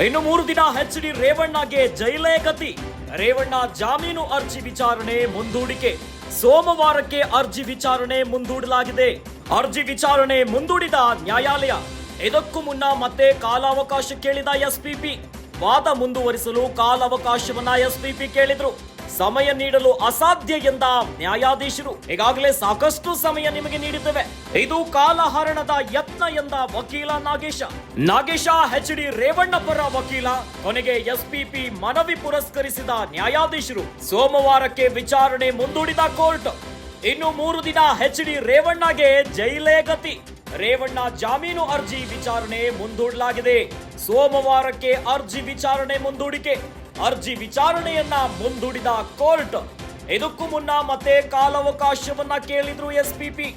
ಇನ್ನು 3 ದಿನ ಎಚ್.ಡಿ. ರೇವಣ್ಣಗೆ ಜೈಲೇ ಗತಿ. ರೇವಣ್ಣ ಜಾಮೀನು ಅರ್ಜಿ ವಿಚಾರಣೆ ಮುಂದೂಡಿಕೆ. ಸೋಮವಾರಕ್ಕೆ ಅರ್ಜಿ ವಿಚಾರಣೆ ಮುಂದೂಡಲಾಗಿದೆ. ಅರ್ಜಿ ವಿಚಾರಣೆ ಮುಂದೂಡಿದ ನ್ಯಾಯಾಲಯ. ಇದಕ್ಕೂ ಮುನ್ನ ಮತ್ತೆ ಕಾಲಾವಕಾಶ ಕೇಳಿದ ಎಸ್ಪಿಪಿ. ವಾದ ಮುಂದುವರಿಸಲು ಕಾಲಾವಕಾಶವನ್ನ ಎಸ್ಪಿಪಿ ಕೇಳಿದ್ರು. ಸಮಯ ನೀಡಲು ಅಸಾಧ್ಯ ಎಂದ ನ್ಯಾಯಾಧೀಶರು. ಈಗಾಗಲೇ ಸಾಕಷ್ಟು ಸಮಯ ನಿಮಗೆ ನೀಡಿದ್ದೇವೆ, ಇದು ಕಾಲಹರಣದ ಯತ್ನ ಎಂದ ವಕೀಲ ನಾಗೇಶ ಎಚ್.ಡಿ. ರೇವಣ್ಣ ಪರ ವಕೀಲ. ಕೊನೆಗೆ ಎಸ್ಪಿಪಿ ಮನವಿ ಪುರಸ್ಕರಿಸಿದ ನ್ಯಾಯಾಧೀಶರು ಸೋಮವಾರಕ್ಕೆ ವಿಚಾರಣೆ ಮುಂದೂಡಿದ ಕೋರ್ಟ್. ಇನ್ನು 3 ದಿನ ಎಚ್.ಡಿ. ರೇವಣ್ಣಗೆ ಜೈಲೇ ಗತಿ. ರೇವಣ್ಣ ಜಾಮೀನು ಅರ್ಜಿ ವಿಚಾರಣೆ ಮುಂದೂಡಲಾಗಿದೆ. ಸೋಮವಾರಕ್ಕೆ ಅರ್ಜಿ ವಿಚಾರಣೆ ಮುಂದೂಡಿಕೆ. ಅರ್ಜಿ ವಿಚಾರಣೆಯನ್ನ ಮುಂದೂಡಿದ ಕೋರ್ಟ್. ಇದಕ್ಕೂ ಮುನ್ನ ಮತ್ತೆ ಕಾಲಾವಕಾಶವನ್ನ ಕೇಳಿದ್ರು ಎಸ್ಪಿಪಿ.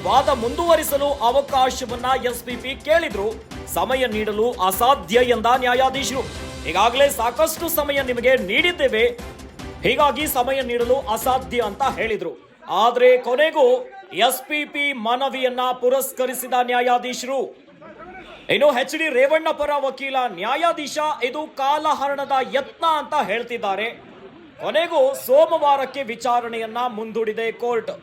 ವಾದ ಮುಂದುವರಿಸಲು ಅವಕಾಶವನ್ನ ಎಸ್ಪಿಪಿ ಕೇಳಿದ್ರು. ಸಮಯ ನೀಡಲು ಅಸಾಧ್ಯ ಎಂದ ನ್ಯಾಯಾಧೀಶರು. ಈಗಾಗಲೇ ಸಾಕಷ್ಟು ಸಮಯ ನಿಮಗೆ ನೀಡಿದ್ದೇವೆ, ಹೀಗಾಗಿ ಸಮಯ ನೀಡಲು ಅಸಾಧ್ಯ ಅಂತ ಹೇಳಿದ್ರು. ಆದ್ರೆ ಕೊನೆಗೂ ಎಸ್ಪಿಪಿ ಮನವಿಯನ್ನ ಪುರಸ್ಕರಿಸಿದ ನ್ಯಾಯಾಧೀಶರು. ಇನ್ನು ಎಚ್.ಡಿ. ರೇವಣ್ಣ ಪರ ವಕೀಲ ನ್ಯಾಯಾಧೀಶ ಇದು ಕಾಲಹರಣದ ಯತ್ನ ಅಂತ ಹೇಳ್ತಿದ್ದಾರೆ. ಕೊನೆಗೂ ಸೋಮವಾರಕ್ಕೆ ವಿಚಾರಣೆಯನ್ನ ಮುಂದೂಡಿದೆ ಕೋರ್ಟ್.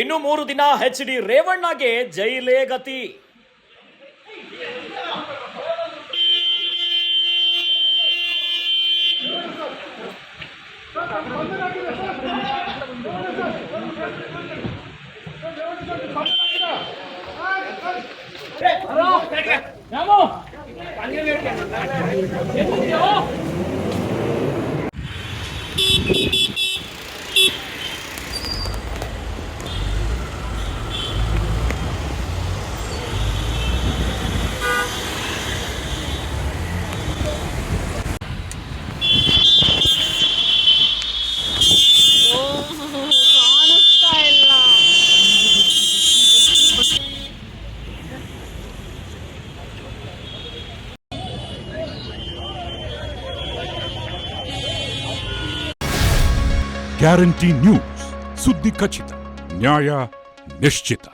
ಇನ್ನು 3 ದಿನ ಎಚ್.ಡಿ. ರೇವಣ್ಣಗೆ ಜೈಲೇ ಗತಿ. ಗ್ಯಾರಂಟಿ ನ್ಯೂಸ್, ಸುದ್ದಿ ಖಚಿತ, ನ್ಯಾಯ ನಿಶ್ಚಿತ.